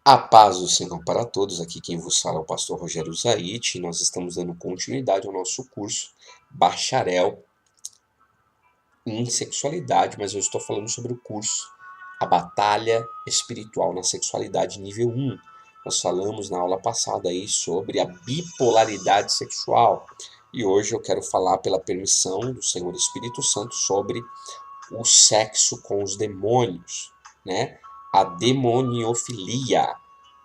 A paz do Senhor para todos, aqui quem vos fala é o pastor Rogério Zaite, e nós estamos dando continuidade ao nosso curso Bacharel em Sexualidade, mas eu estou falando sobre o curso A Batalha Espiritual na Sexualidade nível 1. Nós falamos na aula passada aí sobre a bipolaridade sexual, e hoje eu quero falar, pela permissão do Senhor Espírito Santo, sobre o sexo com os demônios, né? A demoniofilia.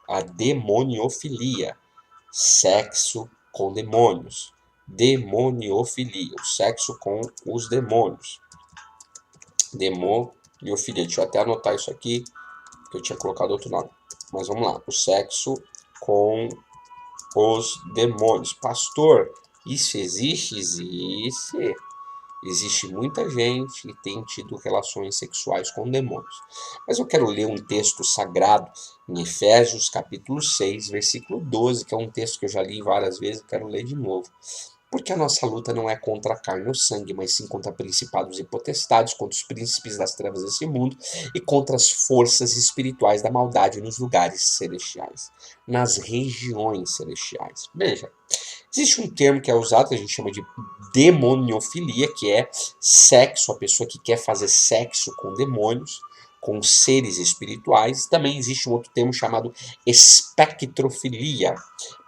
A demoniofilia, sexo com demônios. Demoniofilia, o sexo com os demônios. Demoniofilia, deixa eu até anotar isso aqui, que eu tinha colocado outro nome. Mas vamos lá, o sexo com os demônios. Pastor, isso existe? Existe. Existe muita gente que tem tido relações sexuais com demônios. Mas eu quero ler um texto sagrado em Efésios capítulo 6, versículo 12, que é um texto que eu já li várias vezes e quero ler de novo. Porque a nossa luta não é contra a carne ou sangue, mas sim contra principados e potestades, contra os príncipes das trevas desse mundo e contra as forças espirituais da maldade nos lugares celestiais, nas regiões celestiais. Veja, existe um termo que é usado que a gente chama de demoniofilia, que é sexo, a pessoa que quer fazer sexo com demônios, com seres espirituais. Também existe um outro termo chamado espectrofilia.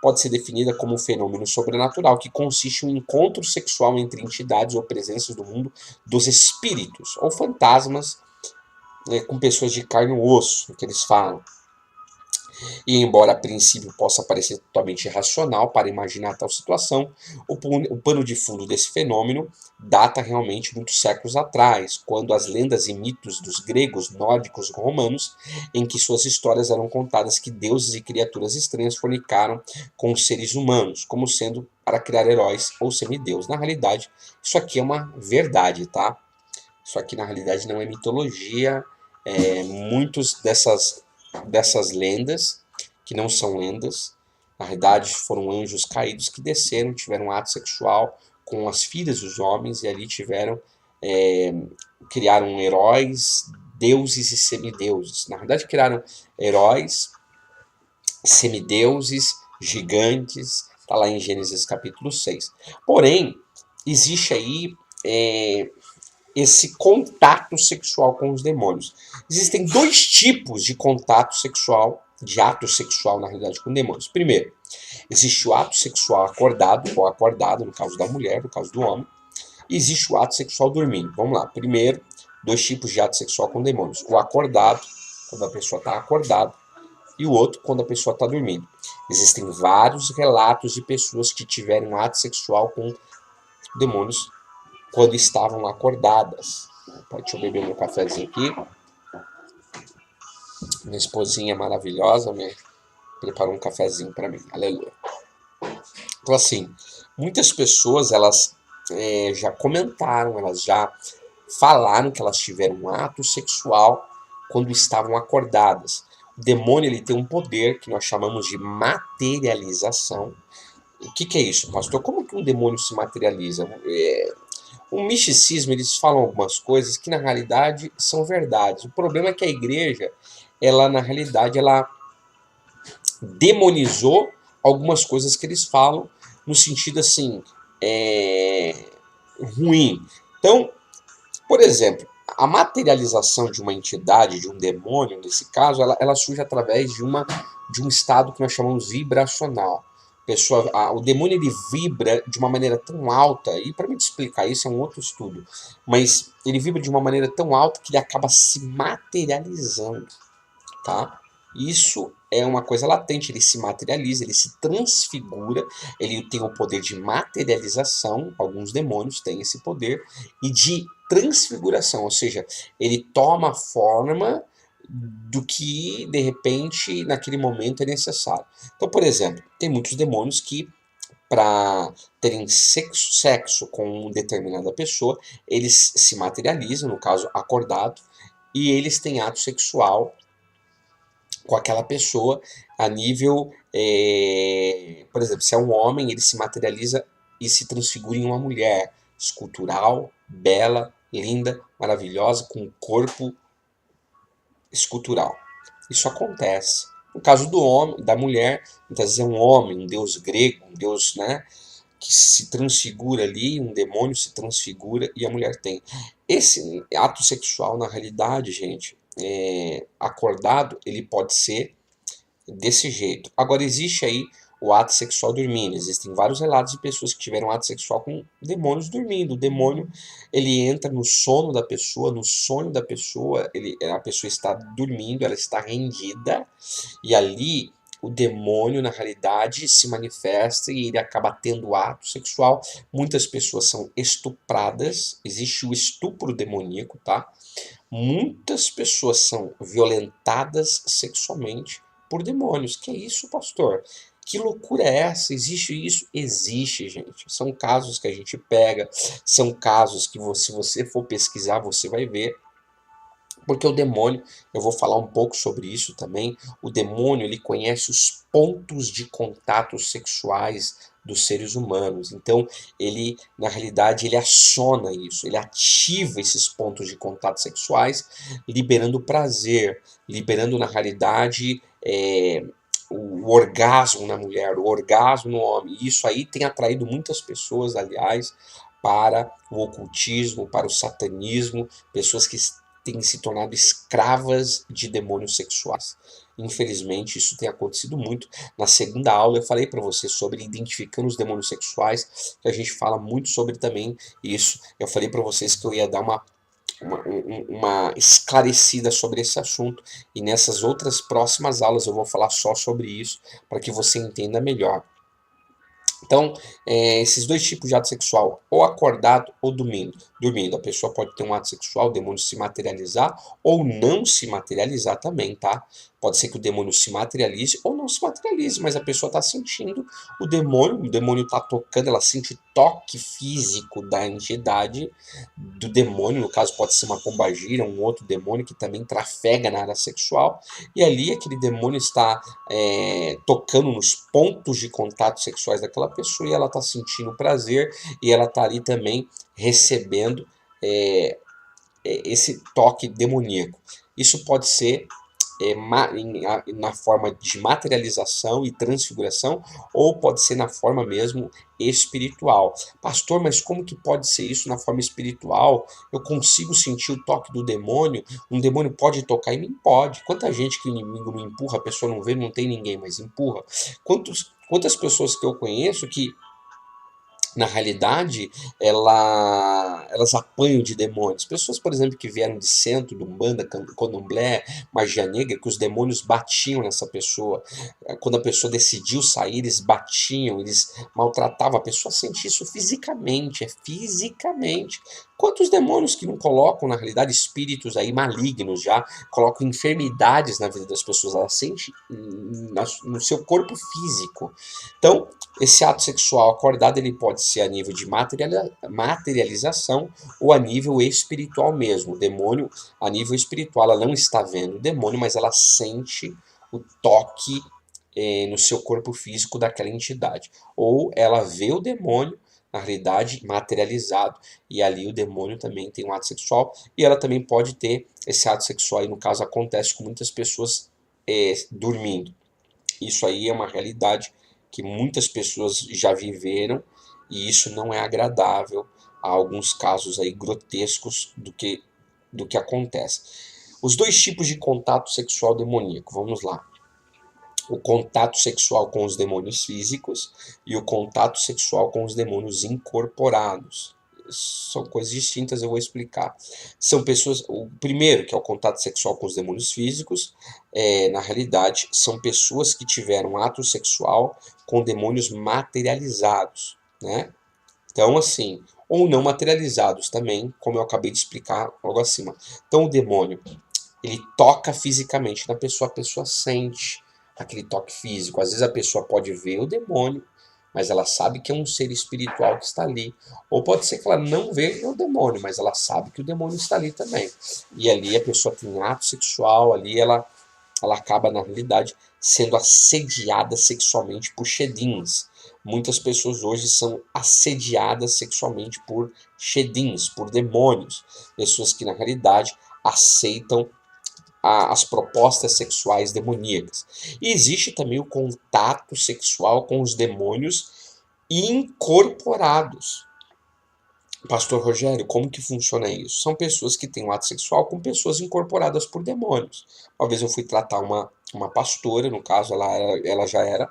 Pode ser definida como um fenômeno sobrenatural que consiste em um encontro sexual entre entidades ou presenças do mundo dos espíritos ou fantasmas, né, com pessoas de carne e osso, que eles falam. E embora a princípio possa parecer totalmente irracional para imaginar tal situação, o pano de fundo desse fenômeno data realmente muitos séculos atrás, quando as lendas e mitos dos gregos, nórdicos e romanos, em que suas histórias eram contadas que deuses e criaturas estranhas fornicaram com os seres humanos, como sendo para criar heróis ou semideus. Na realidade, isso aqui é uma verdade, tá? Isso aqui na realidade não é mitologia. Muitos dessas lendas, que não são lendas, na realidade foram anjos caídos que desceram, tiveram um ato sexual com as filhas dos homens e ali é, criaram heróis, deuses e semideuses. Na verdade criaram heróis, semideuses, gigantes, está lá em Gênesis capítulo 6. Porém, existe aí esse contato sexual com os demônios. Existem dois tipos de contato sexual, de ato sexual, na realidade, com demônios. Primeiro, existe o ato sexual acordado, ou acordado, no caso da mulher, no caso do homem, e existe o ato sexual dormindo. Vamos lá. Primeiro, dois tipos de ato sexual com demônios. O acordado, quando a pessoa está acordada, e o outro, quando a pessoa está dormindo. Existem vários relatos de pessoas que tiveram ato sexual com demônios quando estavam acordadas. Deixa eu beber meu cafezinho aqui. Minha esposinha maravilhosa me preparou um cafezinho para mim. Aleluia. Então, assim, muitas pessoas, elas já comentaram, elas já falaram que elas tiveram um ato sexual quando estavam acordadas. O demônio, ele tem um poder que nós chamamos de materialização. O que é isso, pastor? Como que um demônio se materializa? O misticismo, eles falam algumas coisas que na realidade são verdades. O problema é que a igreja, ela na realidade, ela demonizou algumas coisas que eles falam no sentido assim, ruim. Então, por exemplo, a materialização de uma entidade, de um demônio, nesse caso, ela surge através de um estado que nós chamamos vibracional. O demônio, ele vibra de uma maneira tão alta, e para me explicar isso é um outro estudo, mas ele vibra de uma maneira tão alta que ele acaba se materializando, tá? Isso é uma coisa latente, ele se materializa, ele se transfigura, ele tem o poder de materialização, alguns demônios têm esse poder, e de transfiguração, ou seja, ele toma a forma do que, de repente, naquele momento é necessário. Então, por exemplo, tem muitos demônios que, para terem sexo com determinada pessoa, eles se materializam, no caso, acordado, e eles têm ato sexual com aquela pessoa a nível, por exemplo, se é um homem, ele se materializa e se transfigura em uma mulher escultural, bela, linda, maravilhosa, com um corpo escultural. Isso acontece, No caso do homem, da mulher, muitas vezes é um homem, um deus grego, um deus, né, que se transfigura ali, um demônio se transfigura e a mulher tem. Esse ato sexual, na realidade, gente, acordado, ele pode ser desse jeito. Agora, existe aí o ato sexual dormindo. Existem vários relatos de pessoas que tiveram ato sexual com demônios dormindo. O demônio, ele entra no sono da pessoa, no sonho da pessoa, a pessoa está dormindo, ela está rendida, e ali o demônio, na realidade, se manifesta e ele acaba tendo ato sexual. Muitas pessoas são estupradas, existe o estupro demoníaco, tá? Muitas pessoas são violentadas sexualmente por demônios. Que é isso, pastor? Que loucura é essa? Existe isso? Existe, gente. São casos que a gente pega, são casos que se você for pesquisar, você vai ver. Porque o demônio, eu vou falar um pouco sobre isso também, o demônio ele conhece os pontos de contato sexuais dos seres humanos. Então, ele, na realidade, ele aciona isso, ele ativa esses pontos de contato sexuais, liberando prazer, liberando, na realidade, o orgasmo na mulher, o orgasmo no homem. E isso aí tem atraído muitas pessoas, aliás, para o ocultismo, para o satanismo, pessoas que têm se tornado escravas de demônios sexuais. Infelizmente, isso tem acontecido muito. Na segunda aula, eu falei para você sobre identificando os demônios sexuais, que a gente fala muito sobre também isso. Eu falei para vocês que eu ia dar uma esclarecida sobre esse assunto, e nessas outras próximas aulas eu vou falar só sobre isso, para que você entenda melhor. Então, esses dois tipos de ato sexual, ou acordado ou dormindo. Dormindo, a pessoa pode ter um ato sexual, o demônio se materializar, ou não se materializar também, tá? Pode ser que o demônio se materialize ou não se materialize, mas a pessoa está sentindo o demônio está tocando, ela sente toque físico da entidade do demônio, no caso pode ser uma pombagira, um outro demônio que também trafega na área sexual, e ali aquele demônio está tocando nos pontos de contato sexuais daquela pessoa e ela está sentindo prazer e ela está ali também recebendo esse toque demoníaco. Isso pode ser na forma de materialização e transfiguração, ou pode ser na forma mesmo espiritual. Pastor, mas como que pode ser isso na forma espiritual? Eu consigo sentir o toque do demônio? Um demônio pode tocar em mim? Pode. Quanta gente que o inimigo me empurra, a pessoa não vê, não tem ninguém, mas empurra. Quantas pessoas que eu conheço que na realidade, elas apanham de demônios. Pessoas, por exemplo, que vieram de centro, de Umbanda, Candomblé, magia negra, que os demônios batiam nessa pessoa. Quando a pessoa decidiu sair, eles batiam, eles maltratavam. A pessoa sente isso fisicamente, é fisicamente. Quantos demônios que não colocam, na realidade, espíritos aí malignos já, colocam enfermidades na vida das pessoas, ela sente no seu corpo físico. Então, esse ato sexual acordado ele pode ser a nível de materialização ou a nível espiritual mesmo. O demônio, a nível espiritual, ela não está vendo o demônio, mas ela sente o toque no seu corpo físico daquela entidade. Ou ela vê o demônio, na realidade, materializado, e ali o demônio também tem um ato sexual, e ela também pode ter esse ato sexual, e no caso acontece com muitas pessoas dormindo. Isso aí é uma realidade que muitas pessoas já viveram e isso não é agradável. Há alguns casos aí grotescos do que acontece. Os dois tipos de contato sexual demoníaco, vamos lá. O contato sexual com os demônios físicos e o contato sexual com os demônios incorporados. São coisas distintas, eu vou explicar. São pessoas. O primeiro, que é o contato sexual com os demônios físicos, na realidade, são pessoas que tiveram ato sexual com demônios materializados, né? Então, assim, ou não materializados também, como eu acabei de explicar logo acima. Então, o demônio, ele toca fisicamente na pessoa, a pessoa sente aquele toque físico. Às vezes a pessoa pode ver o demônio, mas ela sabe que é um ser espiritual que está ali. Ou pode ser que ela não veja o demônio, mas ela sabe que o demônio está ali também. E ali a pessoa tem ato sexual, ali ela acaba, na realidade, sendo assediada sexualmente por shedins. Muitas pessoas hoje são assediadas sexualmente por shedins, por demônios. Pessoas que, na realidade, aceitam as propostas sexuais demoníacas. E existe também o contato sexual com os demônios incorporados. Pastor Rogério, como que funciona isso? São pessoas que têm um ato sexual com pessoas incorporadas por demônios. Uma vez eu fui tratar uma pastora, no caso ela já era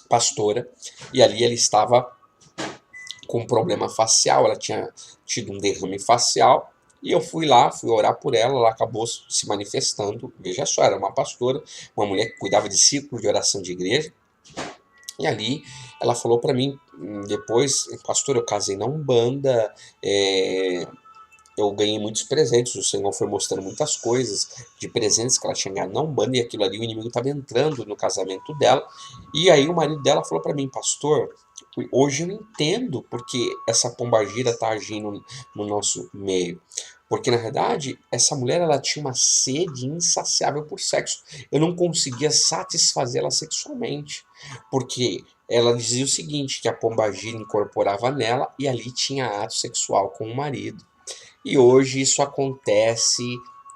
pastora, e ali ela estava com um problema facial, ela tinha tido um derrame facial, e eu fui lá, fui orar por ela, ela acabou se manifestando, veja só, era uma pastora, uma mulher que cuidava de círculo de oração de igreja, e ali ela falou para mim, depois, pastor, eu casei na Umbanda, eu ganhei muitos presentes, o Senhor foi mostrando muitas coisas de presentes que ela tinha ganhado na Umbanda, e aquilo ali, o inimigo estava entrando no casamento dela, e aí o marido dela falou para mim, pastor, hoje eu entendo porque essa pombagira está agindo no nosso meio. Porque, na verdade, essa mulher ela tinha uma sede insaciável por sexo. Eu não conseguia satisfazê-la sexualmente. Porque ela dizia o seguinte, que a pombagira incorporava nela e ali tinha ato sexual com o marido. E hoje isso acontece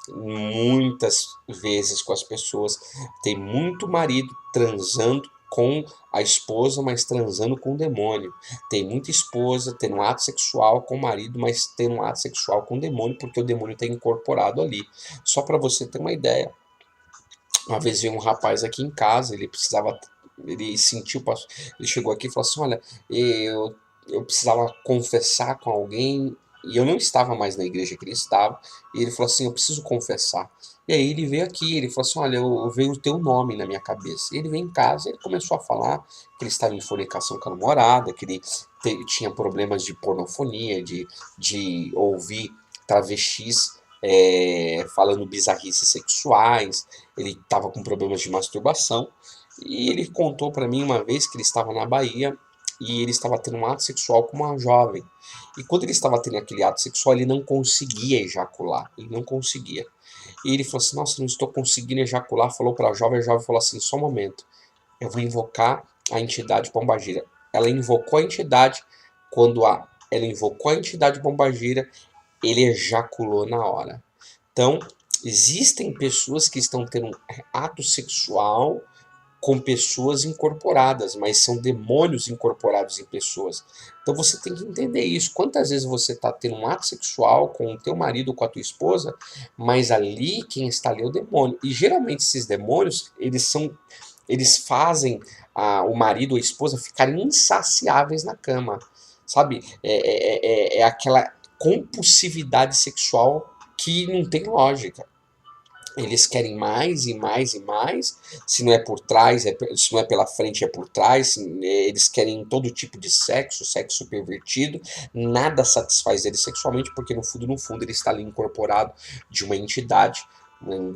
muitas vezes com as pessoas. Tem muito marido transando com a esposa, mas transando com o demônio. Tem muita esposa tendo um ato sexual com o marido, mas tendo um ato sexual com o demônio, porque o demônio está incorporado ali. Só para você ter uma ideia. Uma vez veio um rapaz aqui em casa, ele sentiu, ele chegou aqui e falou assim, olha, eu precisava confessar com alguém, e eu não estava mais na igreja que ele estava, e ele falou assim, eu preciso confessar. E aí ele veio aqui, ele falou assim, olha, eu veio o teu nome na minha cabeça. E ele veio em casa, ele começou a falar que ele estava em fornicação com a namorada, que ele tinha problemas de pornofonia, de ouvir travestis falando bizarrices sexuais, ele estava com problemas de masturbação, e ele contou para mim uma vez que ele estava na Bahia e ele estava tendo um ato sexual com uma jovem. E quando ele estava tendo aquele ato sexual, ele não conseguia ejacular, ele não conseguia. E ele falou assim, nossa, não estou conseguindo ejacular, falou para a jovem falou assim, só um momento, eu vou invocar a entidade pombagira. Ela invocou a entidade, ela invocou a entidade pombagira, ele ejaculou na hora. Então, existem pessoas que estão tendo um ato sexual com pessoas incorporadas, mas são demônios incorporados em pessoas. Então você tem que entender isso. Quantas vezes você está tendo um ato sexual com o teu marido ou com a tua esposa, mas ali quem está ali é o demônio. E geralmente esses demônios, eles fazem o marido ou a esposa ficarem insaciáveis na cama. Sabe? É aquela compulsividade sexual que não tem lógica. Eles querem mais e mais e mais. Se não é por trás, se não é pela frente, é por trás. Eles querem todo tipo de sexo pervertido. Nada satisfaz eles sexualmente, porque no fundo, ele está ali incorporado de uma entidade,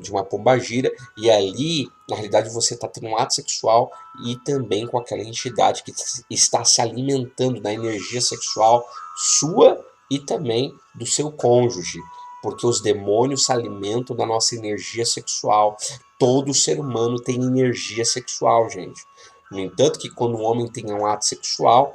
de uma pombagira. E ali, na realidade, você está tendo um ato sexual e também com aquela entidade que está se alimentando da energia sexual sua e também do seu cônjuge, porque os demônios se alimentam da nossa energia sexual. Todo ser humano tem energia sexual, gente. No entanto, que quando um homem tem um ato sexual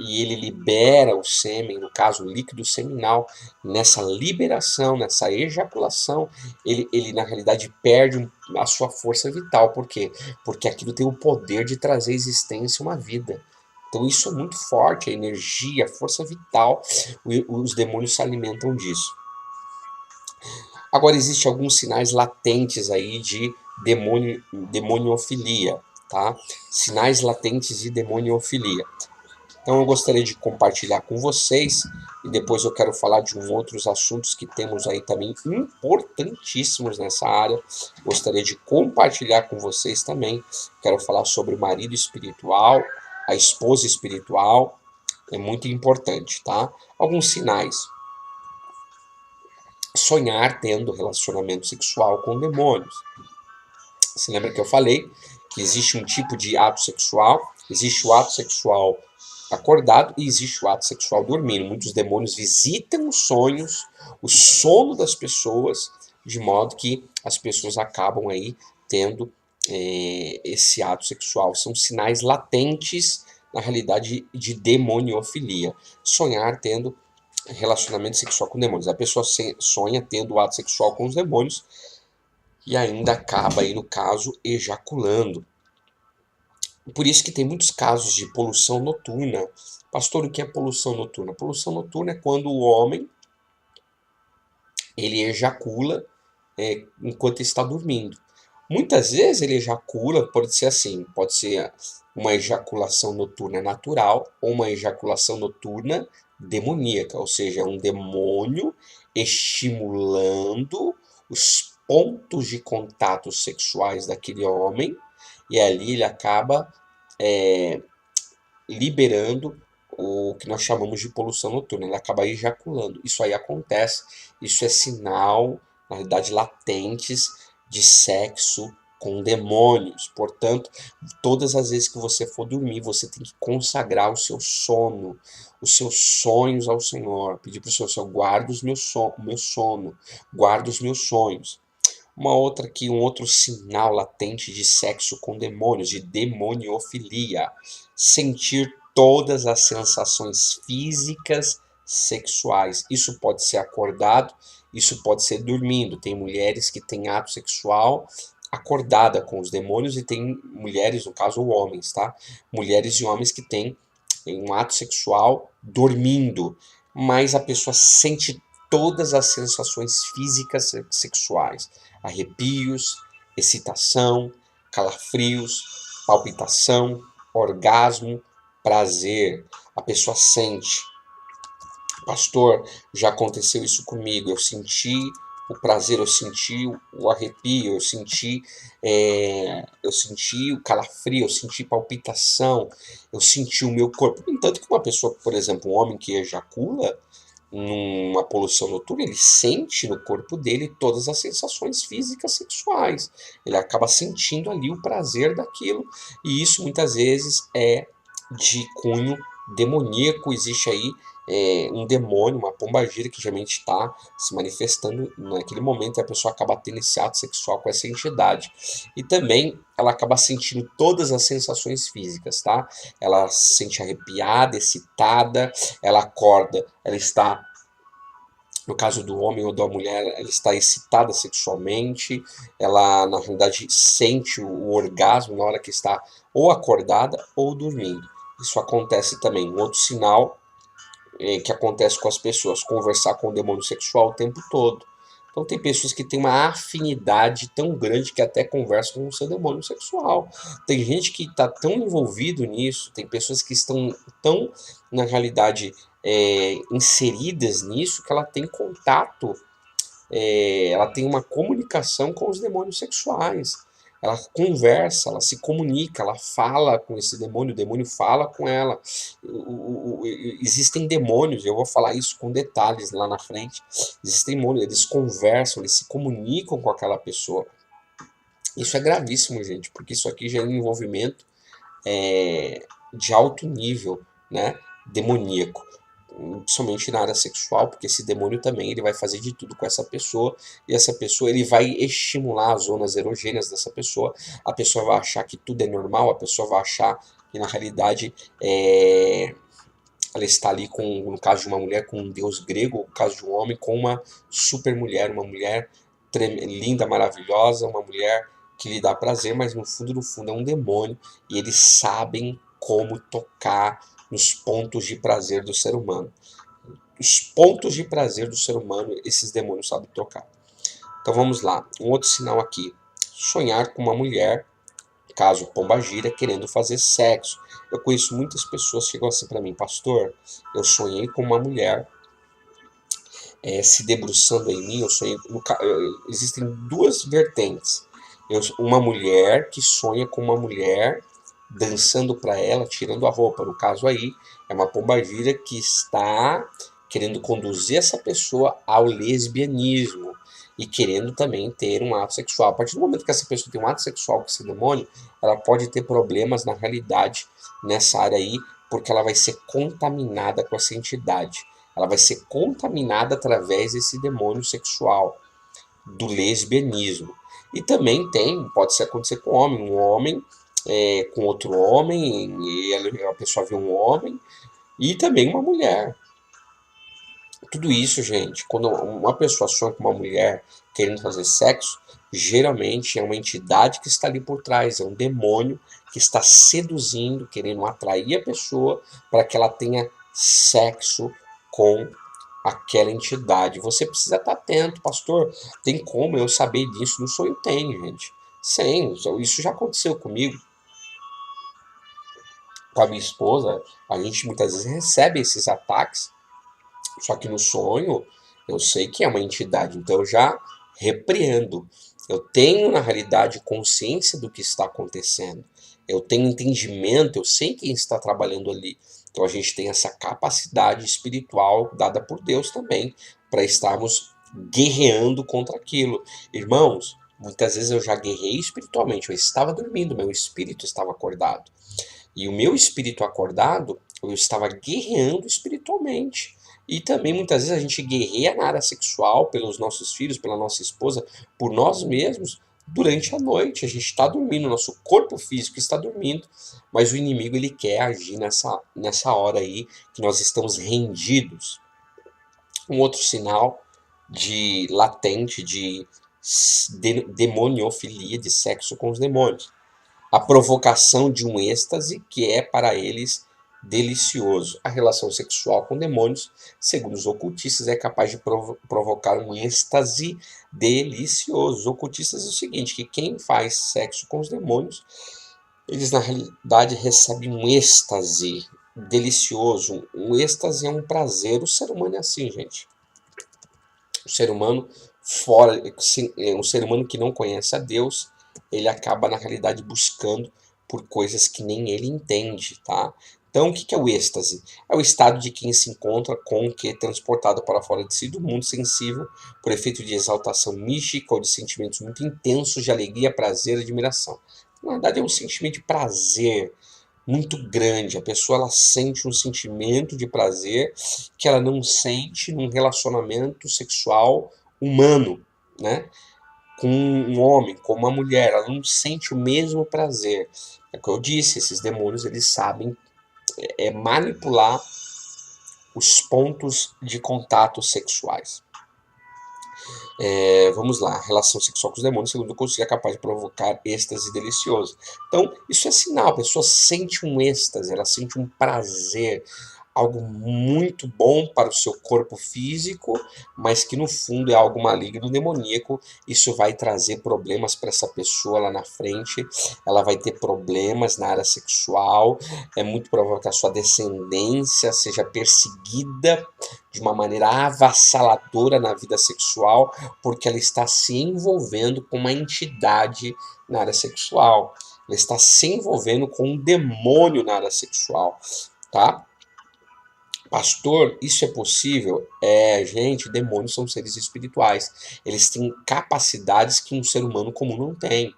e ele libera o sêmen, no caso o líquido seminal, nessa liberação, nessa ejaculação, ele na realidade perde a sua força vital. Por quê? Porque aquilo tem o poder de trazer à existência uma vida. Então isso é muito forte, a energia, a força vital, os demônios se alimentam disso. Agora, existem alguns sinais latentes aí de demoniofilia, tá? Sinais latentes de demoniofilia. Então, eu gostaria de compartilhar com vocês e depois eu quero falar de outros assuntos que temos aí também importantíssimos nessa área. Gostaria de compartilhar com vocês também. Quero falar sobre o marido espiritual, a esposa espiritual. É muito importante, tá? Alguns sinais. Sonhar tendo relacionamento sexual com demônios. Você lembra que eu falei que existe um tipo de ato sexual, existe o ato sexual acordado e existe o ato sexual dormindo. Muitos demônios visitam os sonhos, o sono das pessoas, de modo que as pessoas acabam aí tendo esse ato sexual. São sinais latentes, na realidade, de demoniofilia. Sonhar tendo relacionamento sexual com demônios. A pessoa sonha tendo ato sexual com os demônios e ainda acaba aí, no caso, ejaculando. Por isso que tem muitos casos de poluição noturna. Pastor, o que é poluição noturna? Poluição noturna é quando o homem ele ejacula enquanto está dormindo. Muitas vezes ele ejacula, pode ser assim, pode ser uma ejaculação noturna natural ou uma ejaculação noturna demoníaca, ou seja, um demônio estimulando os pontos de contato sexuais daquele homem, e ali ele acaba liberando o que nós chamamos de poluição noturna, ele acaba ejaculando. Isso aí acontece, isso é sinal, na realidade, latentes de sexo com demônios. Portanto, todas as vezes que você for dormir, você tem que consagrar o seu sono, os seus sonhos ao Senhor. Pedir para o Senhor, guarda o meu sono, guarda os meus sonhos. Uma outra aqui, um outro sinal latente de sexo com demônios, de demoniofilia. Sentir todas as sensações físicas sexuais. Isso pode ser acordado, isso pode ser dormindo. Tem mulheres que têm ato sexual acordada com os demônios e tem mulheres, no caso homens, tá? Mulheres e homens que têm um ato sexual dormindo, mas a pessoa sente todas as sensações físicas sexuais, arrepios, excitação, calafrios, palpitação, orgasmo, prazer. A pessoa sente. Pastor, já aconteceu isso comigo, eu senti o prazer, eu senti o arrepio, eu senti o calafrio, eu senti palpitação, eu senti o meu corpo. No entanto que uma pessoa, por exemplo, um homem que ejacula numa poluição noturna, ele sente no corpo dele todas as sensações físicas sexuais. Ele acaba sentindo ali o prazer daquilo, e isso muitas vezes é de cunho demoníaco. Existe aí um demônio, uma pombagira que geralmente está se manifestando naquele momento, e a pessoa acaba tendo esse ato sexual com essa entidade. E também ela acaba sentindo todas as sensações físicas, tá? Ela se sente arrepiada, excitada, ela acorda, ela está, no caso do homem ou da mulher, ela está excitada sexualmente, ela na realidade sente o orgasmo na hora que está ou acordada ou dormindo. Isso acontece também. Um outro sinal que acontece com as pessoas, conversar com o demônio sexual o tempo todo. Então tem pessoas que têm uma afinidade tão grande que até conversam com o seu demônio sexual. Tem gente que está tão envolvido nisso, tem pessoas que estão tão, na realidade, inseridas nisso, que ela tem contato, ela tem uma comunicação com os demônios sexuais. Ela conversa, ela se comunica, ela fala com esse demônio, o demônio fala com ela. Existem demônios, eu vou falar isso com detalhes lá na frente. Existem demônios, eles conversam, eles se comunicam com aquela pessoa. Isso é gravíssimo, gente, porque isso aqui já é um envolvimento de alto nível, né, demoníaco, principalmente na área sexual, porque esse demônio também ele vai fazer de tudo com essa pessoa, e essa pessoa ele vai estimular as zonas erogêneas dessa pessoa. A pessoa vai achar que tudo é normal, a pessoa vai achar que na realidade ela está ali com, no caso de uma mulher, com um deus grego, no caso de um homem, com uma super mulher, uma mulher linda, maravilhosa, uma mulher que lhe dá prazer, mas no fundo é um demônio, e eles sabem como tocar nos pontos de prazer do ser humano. Os pontos de prazer do ser humano, esses demônios sabem tocar. Então vamos lá, um outro sinal aqui. Sonhar com uma mulher, caso pombagira, querendo fazer sexo. Eu conheço muitas pessoas que chegam assim para mim, pastor, eu sonhei com uma mulher se debruçando em mim, eu sonhei, existem duas vertentes. Uma mulher que sonha com uma mulher dançando para ela, tirando a roupa. No caso aí, é uma pombagira que está querendo conduzir essa pessoa ao lesbianismo e querendo também ter um ato sexual. A partir do momento que essa pessoa tem um ato sexual com esse demônio, ela pode ter problemas na realidade nessa área aí, porque ela vai ser contaminada com essa entidade. Ela vai ser contaminada através desse demônio sexual, do lesbianismo. E também pode acontecer com um homem com outro homem, e a pessoa vê um homem, e também uma mulher. Tudo isso, gente, quando uma pessoa sonha com uma mulher querendo fazer sexo, geralmente é uma entidade que está ali por trás, é um demônio que está seduzindo, querendo atrair a pessoa para que ela tenha sexo com aquela entidade. Você precisa estar atento, pastor. Tem como eu saber disso? No sonho tem, gente. Sim, isso já aconteceu comigo, com a minha esposa. A gente muitas vezes recebe esses ataques, só que no sonho eu sei que é uma entidade, então eu já repreendo. Eu tenho, na realidade, consciência do que está acontecendo. Eu tenho entendimento, eu sei quem está trabalhando ali. Então a gente tem essa capacidade espiritual dada por Deus também, para estarmos guerreando contra aquilo. Irmãos, muitas vezes eu já guerrei espiritualmente, eu estava dormindo, meu espírito estava acordado. E o meu espírito acordado, eu estava guerreando espiritualmente. E também muitas vezes a gente guerreia na área sexual pelos nossos filhos, pela nossa esposa, por nós mesmos durante a noite. A gente está dormindo, nosso corpo físico está dormindo, mas o inimigo ele quer agir nessa hora aí que nós estamos rendidos. Um outro sinal de latente de demoniofilia, de sexo com os demônios, a provocação de um êxtase que é para eles delicioso. A relação sexual com demônios, segundo os ocultistas, é capaz de provocar um êxtase delicioso. Os ocultistas é o seguinte, que quem faz sexo com os demônios, eles na realidade recebem um êxtase delicioso. Um êxtase é um prazer. O ser humano é assim, gente. O ser humano um ser humano que não conhece a Deus, ele acaba na realidade buscando por coisas que nem ele entende, tá? Então, o que é o êxtase? É o estado de quem se encontra com o que é transportado para fora de si do mundo sensível por efeito de exaltação mística ou de sentimentos muito intensos de alegria, prazer e admiração. Na verdade, é um sentimento de prazer muito grande. A pessoa ela sente um sentimento de prazer que ela não sente num relacionamento sexual humano, né? Com um homem, com uma mulher, ela não sente o mesmo prazer. É o que eu disse, esses demônios eles sabem manipular os pontos de contato sexuais. Vamos lá, relação sexual com os demônios, segundo o conselho, é capaz de provocar êxtase delicioso. Então, isso é sinal, a pessoa sente um êxtase, ela sente um prazer, algo muito bom para o seu corpo físico, mas que no fundo é algo maligno, demoníaco. Isso vai trazer problemas para essa pessoa lá na frente, ela vai ter problemas na área sexual, é muito provável que a sua descendência seja perseguida de uma maneira avassaladora na vida sexual, porque ela está se envolvendo com uma entidade na área sexual. Ela está se envolvendo com um demônio na área sexual, tá? Pastor, isso é possível? Gente, demônios são seres espirituais. Eles têm capacidades que um ser humano comum não tem.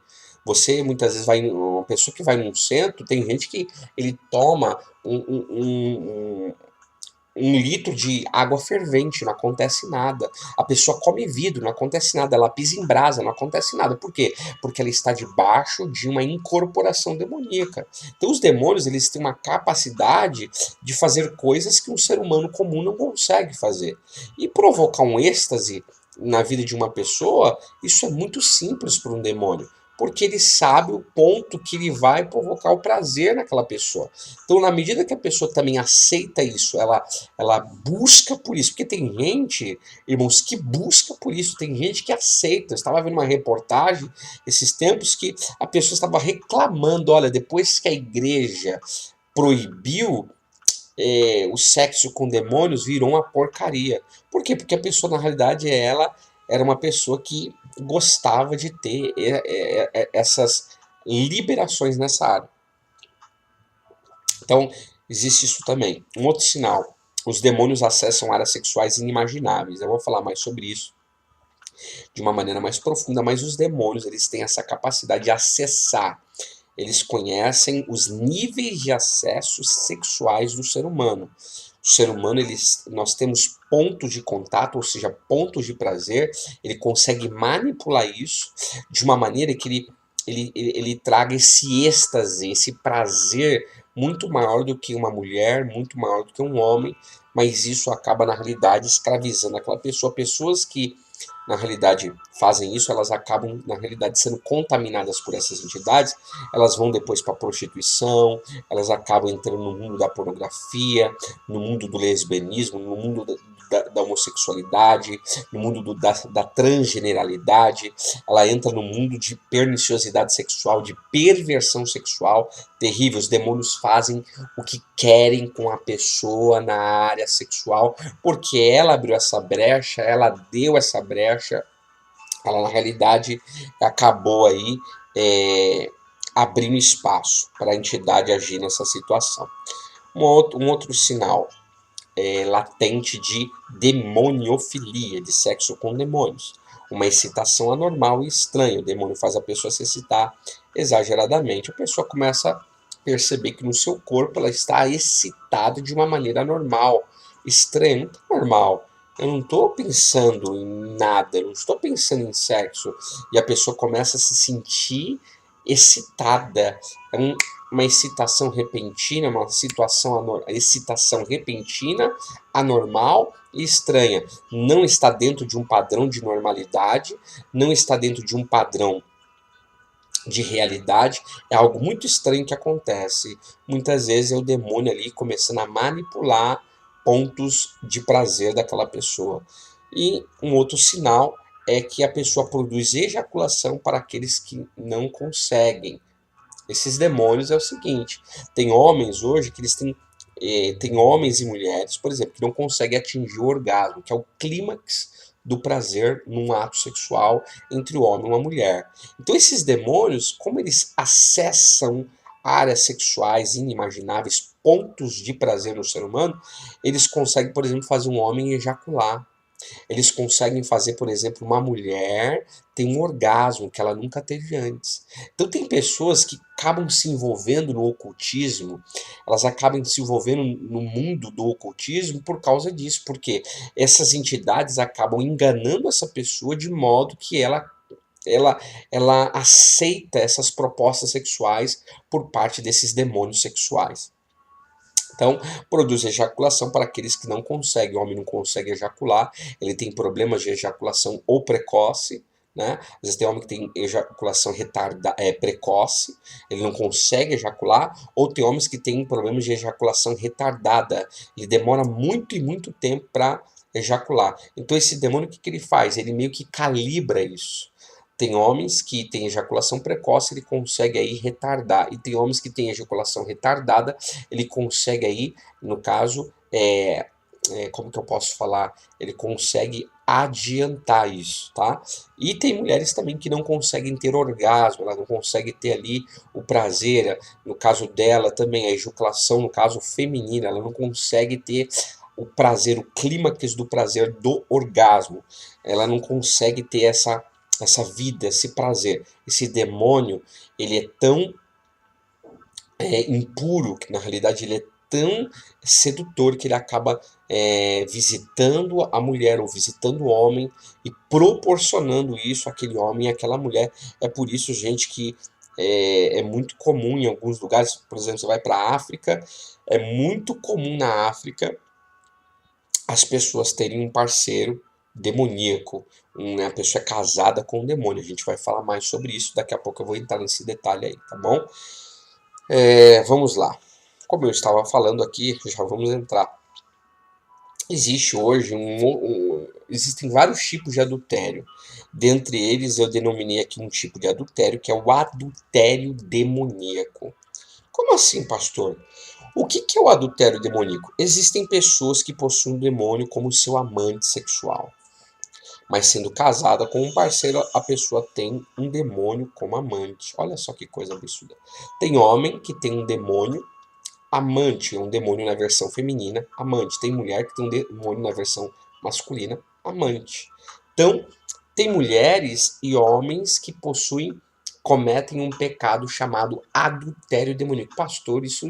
Você muitas vezes uma pessoa que vai num centro, tem gente que ele toma um litro de água fervente, não acontece nada. A pessoa come vidro, não acontece nada. Ela pisa em brasa, não acontece nada. Por quê? Porque ela está debaixo de uma incorporação demoníaca. Então os demônios eles têm uma capacidade de fazer coisas que um ser humano comum não consegue fazer. E provocar um êxtase na vida de uma pessoa, isso é muito simples para um demônio. Porque ele sabe o ponto que ele vai provocar o prazer naquela pessoa. Então, na medida que a pessoa também aceita isso, ela busca por isso. Porque tem gente, irmãos, que busca por isso. Tem gente que aceita. Eu estava vendo uma reportagem esses tempos que a pessoa estava reclamando. Olha, depois que a igreja proibiu o sexo com demônios, virou uma porcaria. Por quê? Porque a pessoa, na realidade, ela era uma pessoa que gostava de ter essas liberações nessa área. Então, existe isso também. Um outro sinal, os demônios acessam áreas sexuais inimagináveis. Eu vou falar mais sobre isso de uma maneira mais profunda, mas os demônios, eles têm essa capacidade de acessar. Eles conhecem os níveis de acesso sexuais do ser humano. O ser humano, nós temos pontos de contato, ou seja, pontos de prazer. Ele consegue manipular isso de uma maneira que ele traga esse êxtase, esse prazer muito maior do que uma mulher, muito maior do que um homem, mas isso acaba, na realidade, escravizando aquela pessoa. Pessoas que, na realidade, fazem isso, elas acabam, na realidade, sendo contaminadas por essas entidades, elas vão depois para a prostituição, elas acabam entrando no mundo da pornografia, no mundo do lesbianismo, no mundo da homossexualidade, no mundo da transgeneralidade, ela entra no mundo de perniciosidade sexual, de perversão sexual terrível. Os demônios fazem o que querem com a pessoa na área sexual, porque ela abriu essa brecha, ela deu essa brecha, ela na realidade acabou aí abrindo espaço para a entidade agir nessa situação. Um outro sinal latente de demoniofilia, de sexo com demônios. Uma excitação anormal e estranha. O demônio faz a pessoa se excitar exageradamente. A pessoa começa a perceber que no seu corpo ela está excitada de uma maneira anormal, estranha, não está normal. Eu não estou pensando em nada, eu não estou pensando em sexo. E a pessoa começa a se sentir excitada. É uma excitação repentina, uma excitação repentina, anormal e estranha. Não está dentro de um padrão de normalidade, não está dentro de um padrão de realidade. É algo muito estranho que acontece. Muitas vezes é o demônio ali começando a manipular pontos de prazer daquela pessoa. E um outro sinal é que a pessoa produz ejaculação para aqueles que não conseguem. Esses demônios é o seguinte, tem homens hoje que eles têm tem homens e mulheres, por exemplo, que não conseguem atingir o orgasmo, que é o clímax do prazer num ato sexual entre o homem e uma mulher. Então esses demônios, como eles acessam áreas sexuais inimagináveis, pontos de prazer no ser humano, eles conseguem, por exemplo, fazer um homem ejacular. Eles conseguem fazer, por exemplo, uma mulher ter um orgasmo que ela nunca teve antes. Então tem pessoas que acabam se envolvendo no ocultismo, elas acabam se envolvendo no mundo do ocultismo por causa disso, porque essas entidades acabam enganando essa pessoa de modo que ela, ela aceita essas propostas sexuais por parte desses demônios sexuais. Então, produz ejaculação para aqueles que não conseguem. O homem não consegue ejacular, ele tem problemas de ejaculação ou precoce, né? Às vezes tem homem que tem ejaculação precoce, ele não consegue ejacular, ou tem homens que têm problemas de ejaculação retardada, ele demora muito e muito tempo para ejacular. Então esse demônio, o que ele faz? Ele meio que calibra isso. Tem homens que têm ejaculação precoce, ele consegue aí retardar. E tem homens que têm ejaculação retardada, ele consegue aí, no caso, como que eu posso falar? Ele consegue adiantar isso, tá? E tem mulheres também que não conseguem ter orgasmo, ela não consegue ter ali o prazer, no caso dela também, a ejaculação, no caso feminina, ela não consegue ter o prazer, o clímax do prazer do orgasmo. Ela não consegue ter essa vida, esse prazer. Esse demônio, ele é tão impuro, que na realidade ele é tão sedutor que ele acaba visitando a mulher ou visitando o homem e proporcionando isso àquele homem e àquela mulher. É por isso, gente, que é muito comum em alguns lugares, por exemplo, você vai para a África, é muito comum na África as pessoas terem um parceiro demoníaco, a pessoa é casada com um demônio. A gente vai falar mais sobre isso, daqui a pouco eu vou entrar nesse detalhe aí, tá bom? Vamos lá. Como eu estava falando aqui, já vamos entrar. Existe hoje existem vários tipos de adultério. Dentre eles, eu denominei aqui um tipo de adultério, que é o adultério demoníaco. Como assim, pastor? O que é o adultério demoníaco? Existem pessoas que possuem um demônio como seu amante sexual. Mas sendo casada com um parceiro, a pessoa tem um demônio como amante. Olha só que coisa absurda. Tem homem que tem um demônio amante, um demônio na versão feminina, amante. Tem mulher que tem um demônio na versão masculina, amante. Então, tem mulheres e homens que possuem cometem um pecado chamado adultério demoníaco. Pastor, isso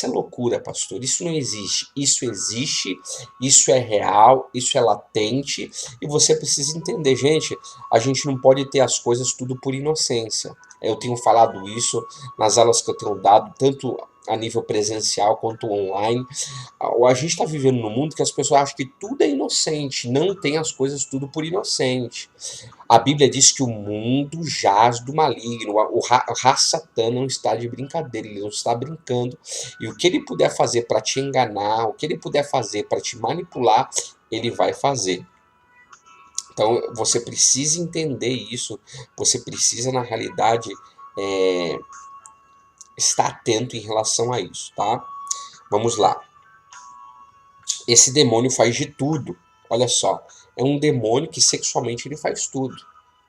é loucura, pastor. Isso não existe. Isso existe, isso é real, isso é latente, e você precisa entender, gente, a gente não pode ter as coisas tudo por inocência. Eu tenho falado isso nas aulas que eu tenho dado, tanto a nível presencial quanto online. A gente está vivendo num mundo que as pessoas acham que tudo é inocente, não tem as coisas tudo por inocente. A Bíblia diz que o mundo jaz do maligno, o Satã não está de brincadeira, ele não está brincando. E o que ele puder fazer para te enganar, o que ele puder fazer para te manipular, ele vai fazer. Então você precisa entender isso, você precisa, na realidade, é, estar atento em relação a isso, tá? Vamos lá. Esse demônio faz de tudo. Olha só, é um demônio que sexualmente ele faz tudo,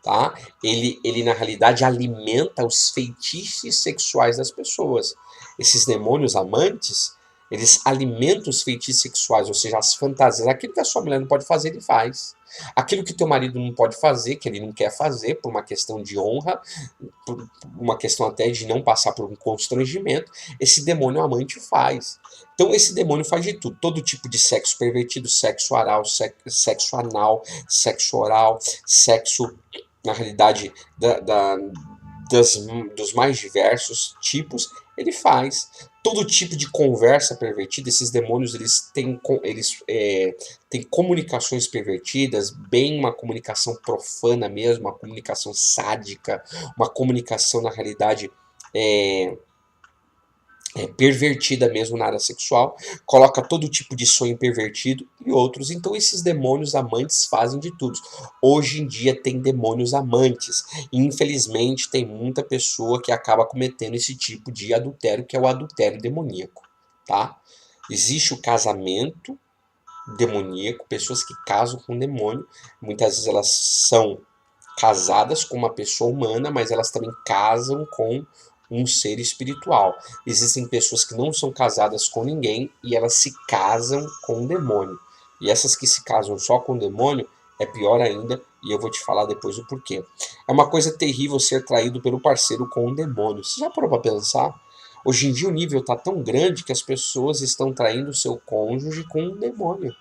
tá? Ele na realidade alimenta os feitiços sexuais das pessoas. Esses demônios amantes, eles alimentam os feitiços sexuais, ou seja, as fantasias. Aquilo que a sua mulher não pode fazer, ele faz. Aquilo que teu marido não pode fazer, que ele não quer fazer, por uma questão de honra, por uma questão até de não passar por um constrangimento, esse demônio amante faz. Então esse demônio faz de tudo, todo tipo de sexo pervertido, sexo oral, sexo anal, sexo oral, sexo, na realidade, das, dos mais diversos tipos, ele faz. Todo tipo de conversa pervertida, esses demônios têm comunicações pervertidas, bem uma comunicação profana mesmo, uma comunicação sádica, uma comunicação, na realidade, pervertida mesmo na área sexual, coloca todo tipo de sonho pervertido e outros. Então esses demônios amantes fazem de tudo. Hoje em dia tem demônios amantes, e infelizmente tem muita pessoa que acaba cometendo esse tipo de adultério, que é o adultério demoníaco, tá? Existe o casamento demoníaco, pessoas que casam com um demônio, muitas vezes elas são casadas com uma pessoa humana, mas elas também casam com um ser espiritual. Existem pessoas que não são casadas com ninguém e elas se casam com um demônio. E essas que se casam só com o demônio é pior ainda, e eu vou te falar depois o porquê. É uma coisa terrível ser traído pelo parceiro com um demônio. Você já parou para pensar? Hoje em dia o nível está tão grande que as pessoas estão traindo o seu cônjuge com um demônio.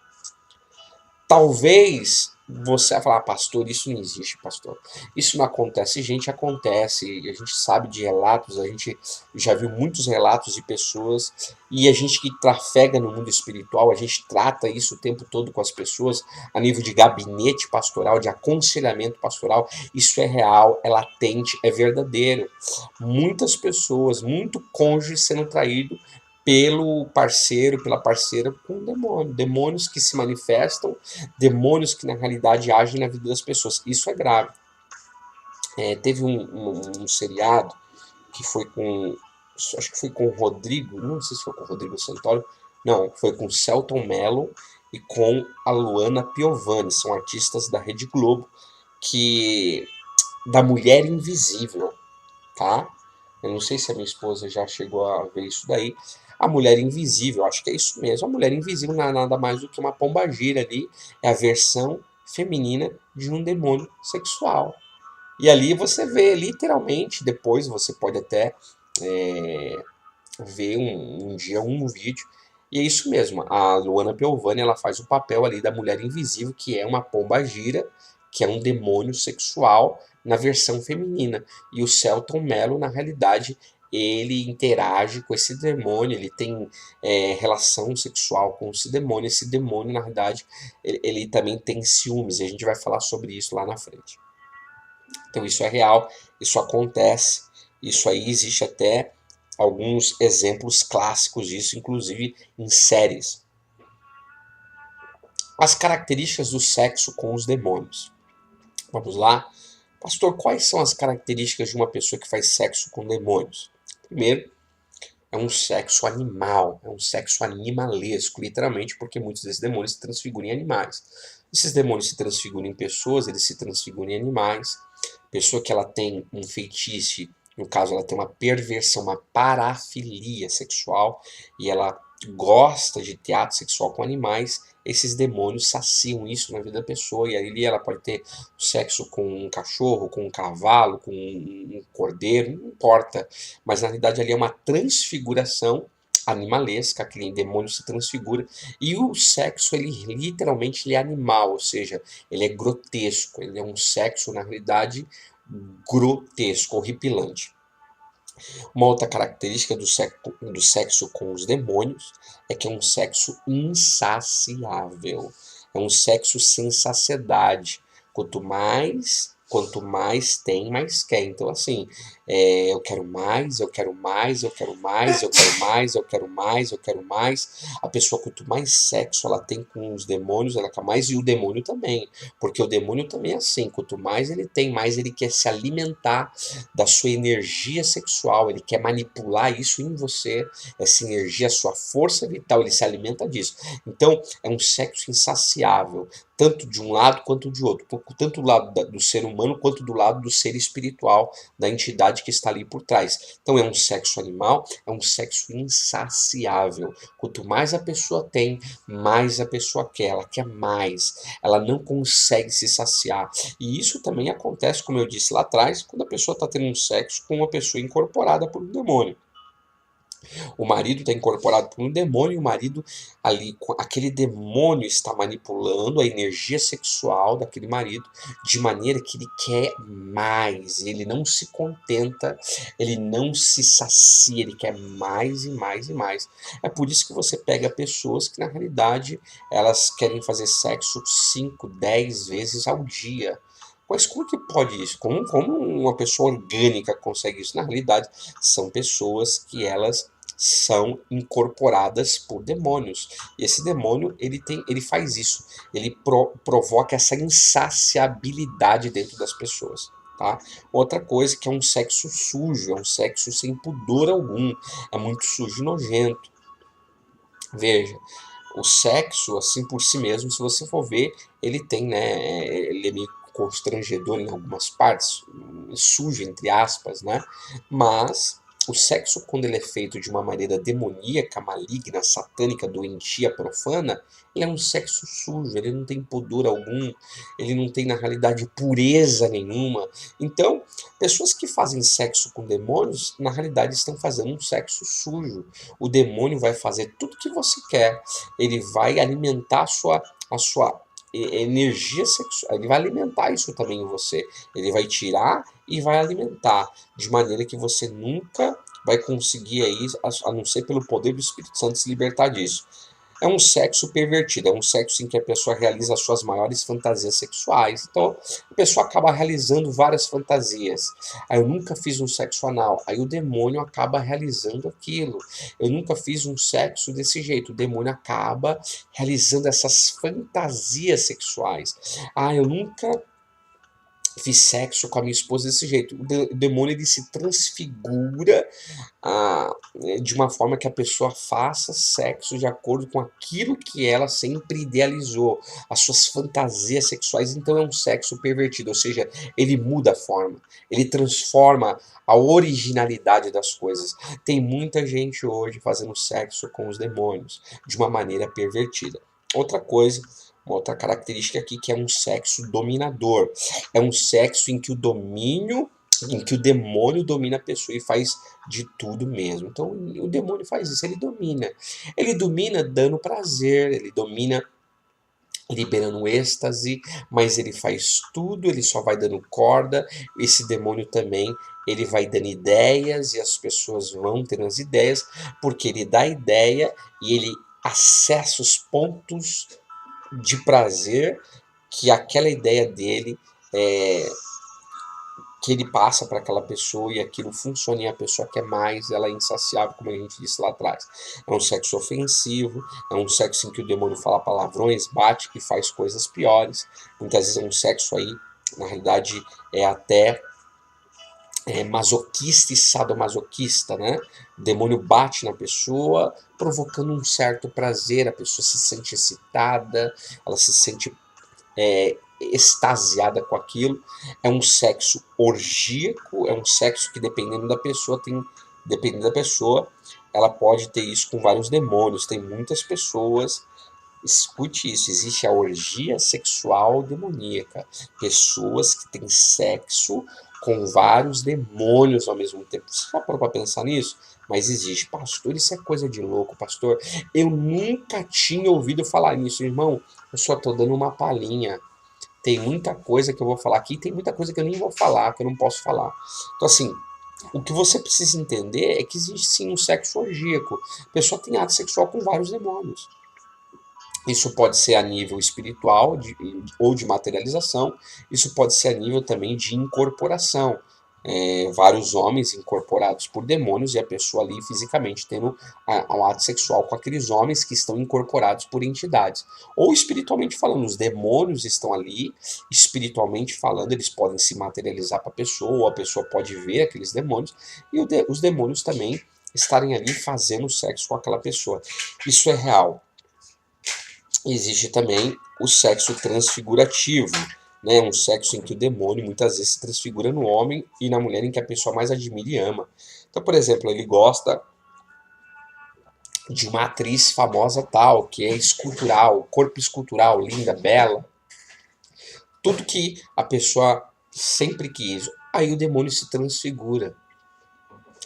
Talvez você vai falar, pastor, isso não existe, pastor. Isso não acontece. Gente, acontece. A gente sabe de relatos, a gente já viu muitos relatos de pessoas, e a gente que trafega no mundo espiritual, a gente trata isso o tempo todo com as pessoas, a nível de gabinete pastoral, de aconselhamento pastoral. Isso é real, é latente, é verdadeiro. Muitas pessoas, muito cônjuge sendo traído pelo parceiro, pela parceira, com um demônio. Demônios que se manifestam, demônios que na realidade agem na vida das pessoas. Isso é grave. Teve um seriado que foi com, acho que foi com o Rodrigo, não sei se foi com o Rodrigo Santoro, não, foi com o Selton Mello e com a Luana Piovani, são artistas da Rede Globo, que da Mulher Invisível, tá? Eu não sei se a minha esposa já chegou a ver isso daí. A Mulher Invisível, acho que é isso mesmo. A Mulher Invisível não é nada mais do que uma pombagira ali. É a versão feminina de um demônio sexual. E ali você vê, literalmente, depois você pode até ver um dia um vídeo. E é isso mesmo. A Luana Piovani, ela faz o papel ali da Mulher Invisível, que é uma pombagira, que é um demônio sexual na versão feminina. E o Selton Mello, na realidade, ele interage com esse demônio, ele tem relação sexual com esse demônio. Esse demônio, na realidade, ele também tem ciúmes, e a gente vai falar sobre isso lá na frente. Então isso é real, isso acontece, isso aí existe até alguns exemplos clássicos disso, inclusive em séries. As características do sexo com os demônios. Vamos lá? Pastor, quais são as características de uma pessoa que faz sexo com demônios? Primeiro, é um sexo animal, é um sexo animalesco, literalmente, porque muitos desses demônios se transfiguram em animais. Esses demônios se transfiguram em pessoas, eles se transfiguram em animais. Pessoa que ela tem um feitiço, no caso ela tem uma perversão, uma parafilia sexual, e ela gosta de ter ato sexual com animais, esses demônios saciam isso na vida da pessoa, e ali ela pode ter sexo com um cachorro, com um cavalo, com um cordeiro, não importa, mas na realidade ali é uma transfiguração animalesca, aquele demônio se transfigura, e o sexo, ele literalmente ele é animal, ou seja, ele é grotesco, ele é um sexo, na realidade, grotesco, horripilante. Uma outra característica do sexo com os demônios é que é um sexo insaciável. É um sexo sem saciedade. Quanto mais tem, mais quer. Então, assim, eu quero mais, eu quero mais, eu quero mais, eu quero mais, eu quero mais, eu quero mais. A pessoa, quanto mais sexo ela tem com os demônios, ela quer mais, e o demônio também. Porque o demônio também é assim, quanto mais ele tem, mais ele quer se alimentar da sua energia sexual, ele quer manipular isso em você, essa energia, a sua força vital, ele se alimenta disso. Então, é um sexo insaciável, tanto de um lado quanto de outro, tanto do lado do ser humano quanto do lado do ser espiritual, da entidade que está ali por trás. Então, é um sexo animal, é um sexo insaciável. Quanto mais a pessoa tem, mais a pessoa quer, ela quer mais, ela não consegue se saciar. E isso também acontece, como eu disse lá atrás, quando a pessoa está tendo um sexo com uma pessoa incorporada por um demônio. O marido está incorporado por um demônio, e o marido ali, aquele demônio está manipulando a energia sexual daquele marido de maneira que ele quer mais, ele não se contenta, ele não se sacia, ele quer mais e mais e mais. É por isso que você pega pessoas que na realidade elas querem fazer sexo 5, 10 vezes ao dia. Mas como que pode isso? Como uma pessoa orgânica consegue isso? Na realidade, são pessoas que elas são incorporadas por demônios. E esse demônio, ele faz isso. Ele provoca essa insaciabilidade dentro das pessoas. Tá? Outra coisa que é um sexo sujo, é um sexo sem pudor algum, é muito sujo e nojento. Veja, o sexo, assim por si mesmo, se você for ver, ele tem, né, ele é meio constrangedor em algumas partes, sujo, entre aspas, né, mas o sexo, quando ele é feito de uma maneira demoníaca, maligna, satânica, doentia, profana, ele é um sexo sujo, ele não tem pudor algum, ele não tem, na realidade, pureza nenhuma. Então, pessoas que fazem sexo com demônios, na realidade, estão fazendo um sexo sujo. O demônio vai fazer tudo que você quer, ele vai alimentar a sua energia sexual, ele vai alimentar isso também em você, ele vai tirar e vai alimentar, de maneira que você nunca vai conseguir aí, a não ser pelo poder do Espírito Santo, se libertar disso. É um sexo pervertido, é um sexo em que a pessoa realiza as suas maiores fantasias sexuais. Então, a pessoa acaba realizando várias fantasias. Aí eu nunca fiz um sexo anal. Aí o demônio acaba realizando aquilo. Eu nunca fiz um sexo desse jeito. O demônio acaba realizando essas fantasias sexuais. Ah, eu nunca fiz sexo com a minha esposa desse jeito. O demônio ele se transfigura de uma forma que a pessoa faça sexo de acordo com aquilo que ela sempre idealizou, as suas fantasias sexuais. Então é um sexo pervertido, ou seja, ele muda a forma, ele transforma a originalidade das coisas. Tem muita gente hoje fazendo sexo com os demônios de uma maneira pervertida. Outra coisa, uma outra característica aqui, que é um sexo dominador. É um sexo em que o demônio domina a pessoa e faz de tudo mesmo. Então o demônio faz isso, ele domina. Ele domina dando prazer, ele domina liberando êxtase, mas ele faz tudo, ele só vai dando corda. Esse demônio também, ele vai dando ideias e as pessoas vão tendo as ideias, porque ele dá ideia e ele acessa os pontos de prazer que aquela ideia dele que ele passa para aquela pessoa, e aquilo funciona, e a pessoa quer mais, ela é insaciável, como a gente disse lá atrás. É um sexo ofensivo, é um sexo em que o demônio fala palavrões, bate e faz coisas piores. Muitas vezes é um sexo aí, na realidade, é até masoquista e sadomasoquista, né? O demônio bate na pessoa, provocando um certo prazer, a pessoa se sente excitada, ela se sente extasiada com aquilo. É um sexo orgíaco, é um sexo que, dependendo da pessoa, tem dependendo da pessoa, ela pode ter isso com vários demônios. Tem muitas pessoas, escute isso, existe a orgia sexual demoníaca. Pessoas que têm sexo com vários demônios ao mesmo tempo. Você já parou para pensar nisso? Mas existe. Pastor, isso é coisa de louco, pastor. Eu nunca tinha ouvido falar nisso, irmão. Eu só estou dando uma palhinha. Tem muita coisa que eu vou falar aqui, tem muita coisa que eu nem vou falar, que eu não posso falar. Então, assim, o que você precisa entender é que existe sim um sexo orgíaco. A pessoa tem ato sexual com vários demônios. Isso pode ser a nível espiritual ou de materialização, isso pode ser a nível também de incorporação. Vários homens incorporados por demônios e a pessoa ali fisicamente tendo um ato sexual com aqueles homens que estão incorporados por entidades. Ou espiritualmente falando, os demônios estão ali, espiritualmente falando, eles podem se materializar para a pessoa, ou a pessoa pode ver aqueles demônios, e os demônios também estarem ali fazendo sexo com aquela pessoa. Isso é real. Existe também o sexo transfigurativo, né? Um sexo em que o demônio muitas vezes se transfigura no homem e na mulher em que a pessoa mais admira e ama. Então, por exemplo, ele gosta de uma atriz famosa tal, que é escultural, corpo escultural, linda, bela, tudo que a pessoa sempre quis. Aí o demônio se transfigura.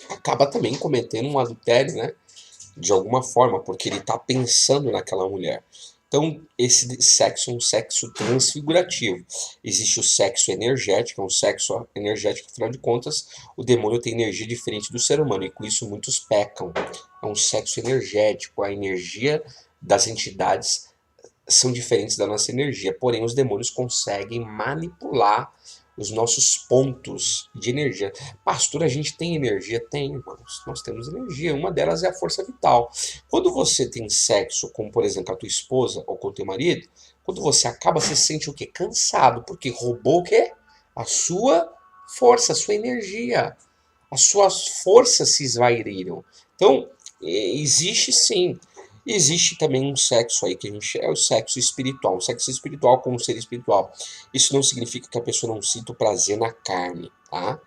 Acaba também cometendo um adultério, né? De alguma forma, porque ele está pensando naquela mulher. Então, esse sexo é um sexo transfigurativo. Existe o sexo energético, é um sexo energético, afinal de contas, o demônio tem energia diferente do ser humano, e com isso muitos pecam. É um sexo energético, a energia das entidades são diferentes da nossa energia, porém os demônios conseguem manipular os nossos pontos de energia. Pastor, a gente tem energia? Tem, irmãos. Nós temos energia. Uma delas é a força vital. Quando você tem sexo com, por exemplo, a tua esposa ou com o teu marido, quando você acaba, você se sente o quê? Cansado, porque roubou o quê? A sua força, a sua energia. As suas forças se esvairiram. Então, existe sim. Existe também um sexo aí que a gente é o sexo espiritual, um sexo espiritual com um ser espiritual. Isso não significa que a pessoa não sinta o prazer na carne, tá?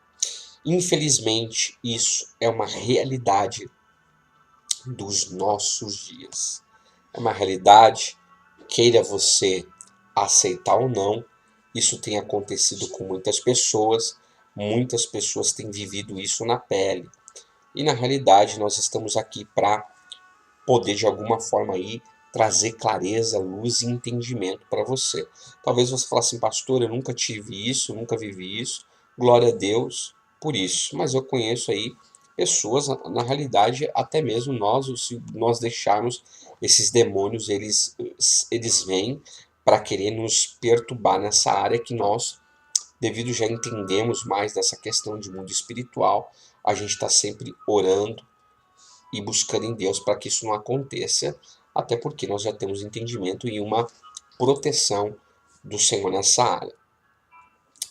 Infelizmente, isso é uma realidade dos nossos dias. É uma realidade, queira você aceitar ou não, isso tem acontecido com muitas pessoas têm vivido isso na pele. E na realidade, nós estamos aqui para poder de alguma forma aí trazer clareza, luz e entendimento para você. Talvez você fale assim, pastor, eu nunca tive isso, nunca vivi isso. Glória a Deus por isso. Mas eu conheço aí pessoas, na realidade, até mesmo nós, se nós deixarmos esses demônios, eles vêm para querer nos perturbar nessa área que nós, devido já entendemos mais dessa questão de mundo espiritual, a gente está sempre orando e buscando em Deus para que isso não aconteça, até porque nós já temos entendimento e uma proteção do Senhor nessa área.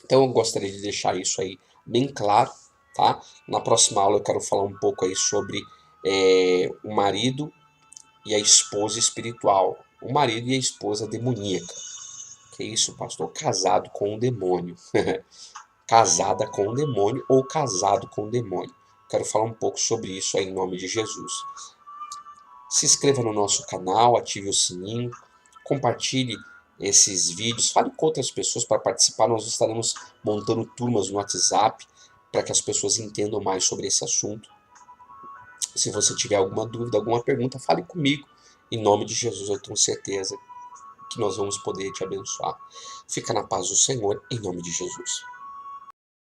Então eu gostaria de deixar isso aí bem claro, tá? Na próxima aula eu quero falar um pouco aí sobre o marido e a esposa espiritual, o marido e a esposa demoníaca. Que é isso, pastor? Casado com o demônio. Casada com o demônio ou casado com o demônio. Quero falar um pouco sobre isso aí em nome de Jesus. Se inscreva no nosso canal, ative o sininho, compartilhe esses vídeos, fale com outras pessoas para participar. Nós estaremos montando turmas no WhatsApp para que as pessoas entendam mais sobre esse assunto. Se você tiver alguma dúvida, alguma pergunta, fale comigo. Em nome de Jesus, eu tenho certeza que nós vamos poder te abençoar. Fica na paz do Senhor, em nome de Jesus.